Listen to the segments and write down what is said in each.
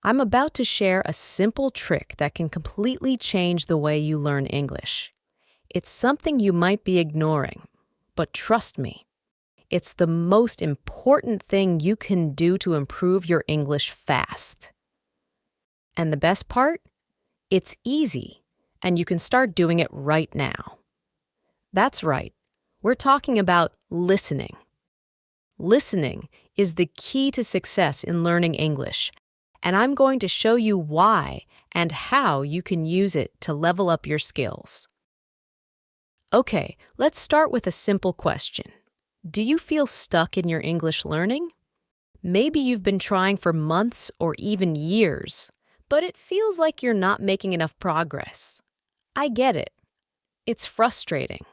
I'm about to share a simple trick that can completely change the way you learn English. It's something you might be ignoring, but trust me, it's the most important thing you can do to improve your English fast. And the best part? It's easy, and you can start doing it right now. That's right, we're talking about listening. Listening is the key to success in learning English, and I'm going to show you why and how you can use it to level up your skills. Okay, let's start with a simple question. Do you feel stuck in your English learning? Maybe you've been trying for months or even years, but it feels like you're not making enough progress. I get it. It's frustrating.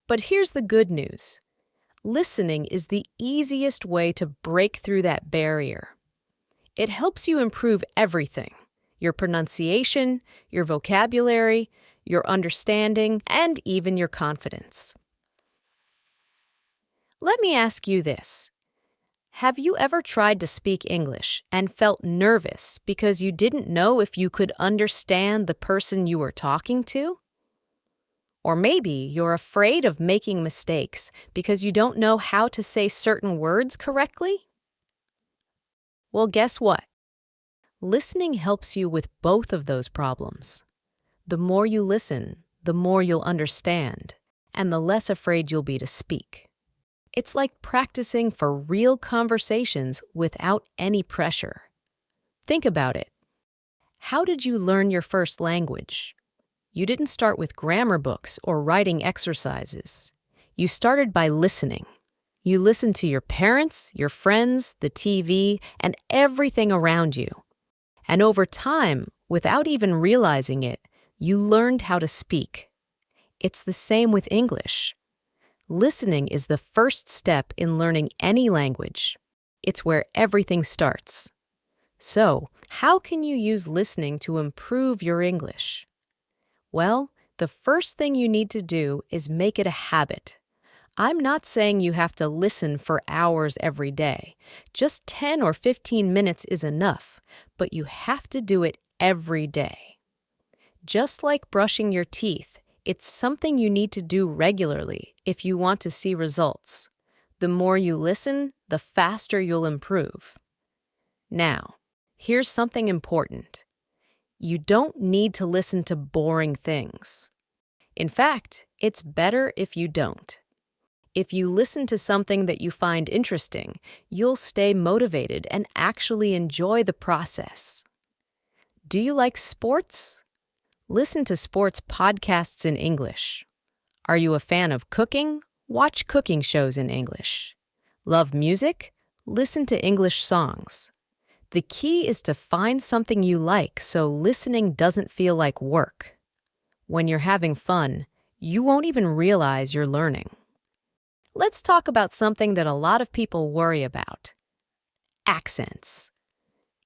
But here's the good news. Listening is the easiest way to break through that barrier. It helps you improve everything: your pronunciation, your vocabulary, your understanding, and even your confidence. Let me ask you this. Have you ever tried to speak English and felt nervous because you didn't know if you could understand the person you were talking to? Or maybe you're afraid of making mistakes because you don't know how to say certain words correctly? Well, guess what? Listening helps you with both of those problems. The more you listen, the more you'll understand, and the less afraid you'll be to speak. It's like practicing for real conversations without any pressure. Think about it. How did you learn your first language? You didn't start with grammar books or writing exercises. You started by listening. You listened to your parents, your friends, the TV, and everything around you. And over time, without even realizing it, you learned how to speak. It's the same with English. Listening is the first step in learning any language. It's where everything starts. So, how can you use listening to improve your English? Well, the first thing you need to do is make it a habit. I'm not saying you have to listen for hours every day. Just 10 or 15 minutes is enough, but you have to do it every day. Just like brushing your teeth, it's something you need to do regularly if you want to see results. The more you listen, the faster you'll improve. Now, here's something important. You don't need to listen to boring things. In fact, it's better if you don't. If you listen to something that you find interesting, you'll stay motivated and actually enjoy the process. Do you like sports? Listen to sports podcasts in English. Are you a fan of cooking? Watch cooking shows in English. Love music? Listen to English songs. The key is to find something you like so listening doesn't feel like work. When you're having fun, you won't even realize you're learning. Let's talk about something that a lot of people worry about: accents.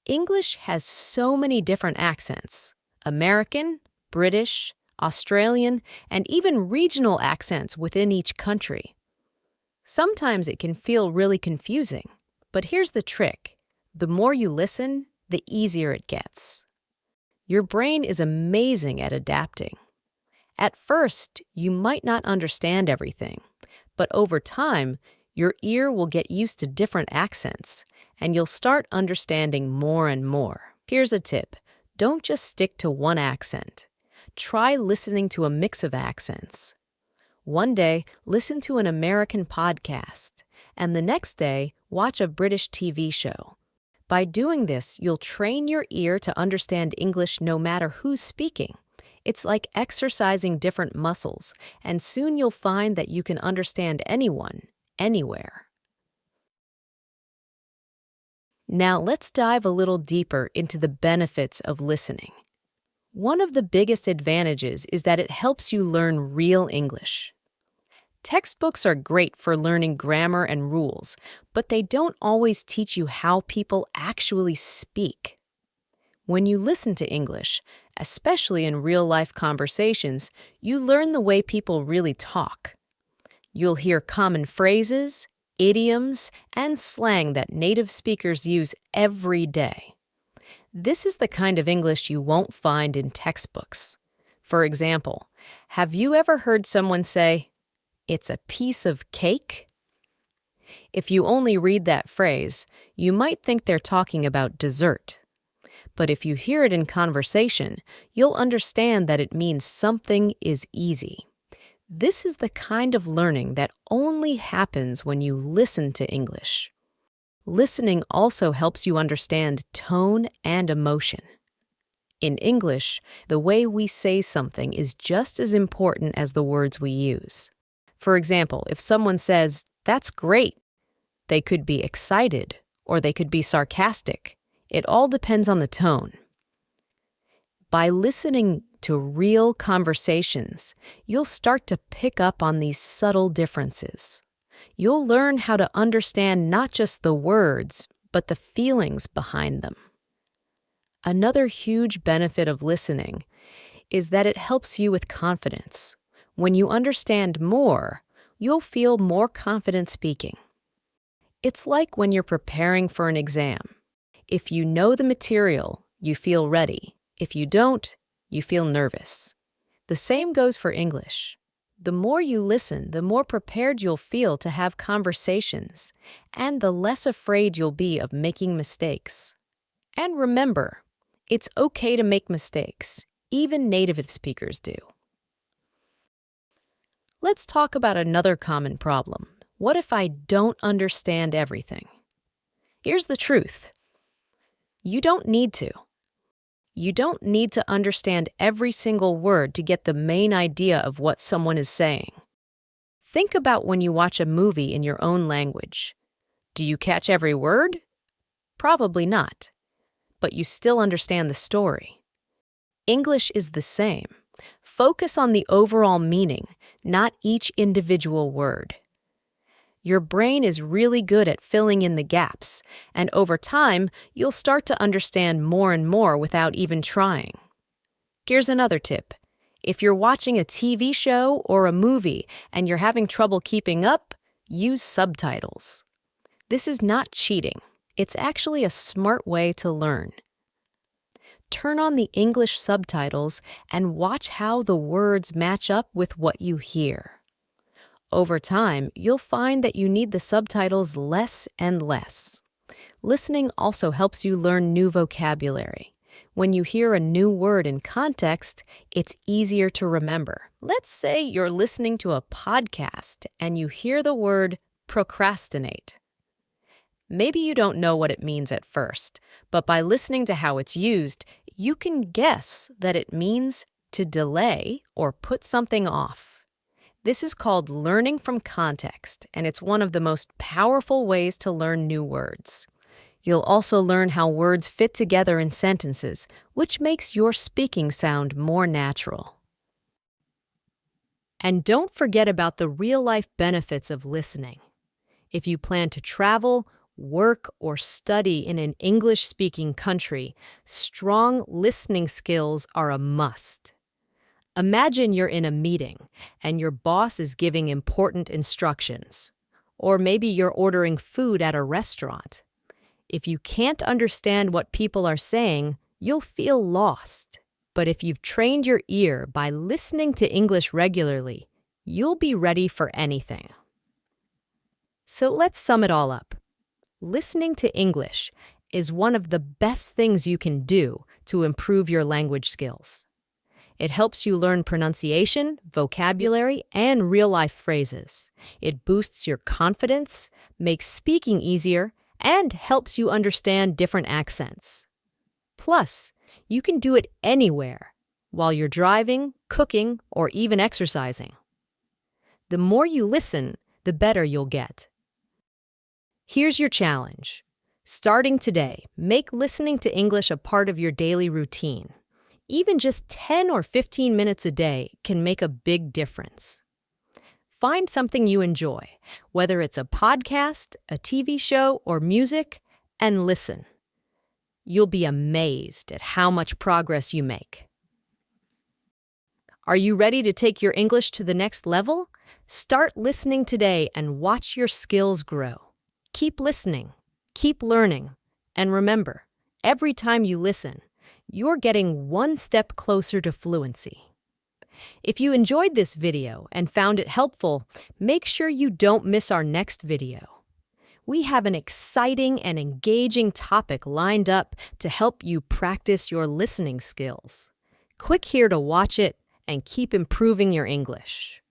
English has so many different accents: American, British, Australian, and even regional accents within each country. Sometimes it can feel really confusing, but here's the trick. The more you listen, the easier it gets. Your brain is amazing at adapting. At first, you might not understand everything, but over time, your ear will get used to different accents, and you'll start understanding more and more. Here's a tip. Don't just stick to one accent. Try listening to a mix of accents. One day, listen to an American podcast, and the next day, watch a British TV show. By doing this, you'll train your ear to understand English no matter who's speaking. It's like exercising different muscles, and soon you'll find that you can understand anyone, anywhere. Now let's dive a little deeper into the benefits of listening. One of the biggest advantages is that it helps you learn real English. Textbooks are great for learning grammar and rules, but they don't always teach you how people actually speak. When you listen to English, especially in real-life conversations, you learn the way people really talk. You'll hear common phrases, idioms, and slang that native speakers use every day. This is the kind of English you won't find in textbooks. For example, have you ever heard someone say, "It's a piece of cake"? If you only read that phrase, you might think they're talking about dessert. But if you hear it in conversation, you'll understand that it means something is easy. This is the kind of learning that only happens when you listen to English. Listening also helps you understand tone and emotion. In English, the way we say something is just as important as the words we use. For example, if someone says, "That's great," they could be excited or they could be sarcastic. It all depends on the tone. By listening to real conversations, you'll start to pick up on these subtle differences. You'll learn how to understand not just the words, but the feelings behind them. Another huge benefit of listening is that it helps you with confidence. When you understand more, you'll feel more confident speaking. It's like when you're preparing for an exam. If you know the material, you feel ready. If you don't, you feel nervous. The same goes for English. The more you listen, the more prepared you'll feel to have conversations, and the less afraid you'll be of making mistakes. And remember, it's okay to make mistakes. Even native speakers do. Let's talk about another common problem. What if I don't understand everything? Here's the truth. You don't need to. You don't need to understand every single word to get the main idea of what someone is saying. Think about when you watch a movie in your own language. Do you catch every word? Probably not. But you still understand the story. English is the same. Focus on the overall meaning, not each individual word. Your brain is really good at filling in the gaps, and over time, you'll start to understand more and more without even trying. Here's another tip. If you're watching a TV show or a movie and you're having trouble keeping up, use subtitles. This is not cheating. It's actually a smart way to learn. Turn on the English subtitles and watch how the words match up with what you hear. Over time, you'll find that you need the subtitles less and less. Listening also helps you learn new vocabulary. When you hear a new word in context, it's easier to remember. Let's say you're listening to a podcast and you hear the word procrastinate. Maybe you don't know what it means at first, but by listening to how it's used, you can guess that it means to delay or put something off. This is called learning from context, and it's one of the most powerful ways to learn new words. You'll also learn how words fit together in sentences, which makes your speaking sound more natural. And don't forget about the real-life benefits of listening. If you plan to travel, work, or study in an English-speaking country, strong listening skills are a must. Imagine you're in a meeting and your boss is giving important instructions. Or maybe you're ordering food at a restaurant. If you can't understand what people are saying, you'll feel lost. But if you've trained your ear by listening to English regularly, you'll be ready for anything. So let's sum it all up. Listening to English is one of the best things you can do to improve your language skills. It helps you learn pronunciation, vocabulary, and real-life phrases. It boosts your confidence, makes speaking easier, and helps you understand different accents. Plus, you can do it anywhere, while you're driving, cooking, or even exercising. The more you listen, the better you'll get. Here's your challenge. Starting today, make listening to English a part of your daily routine. Even just 10 or 15 minutes a day can make a big difference. Find something you enjoy, whether it's a podcast, a TV show, or music, and listen. You'll be amazed at how much progress you make. Are you ready to take your English to the next level? Start listening today and watch your skills grow. Keep listening, keep learning, and remember, Every time you listen, you're getting one step closer to fluency. If you enjoyed this video and found it helpful, make sure you don't miss our next video. We have an exciting and engaging topic lined up to help you practice your listening skills. Click here to watch it and keep improving your English.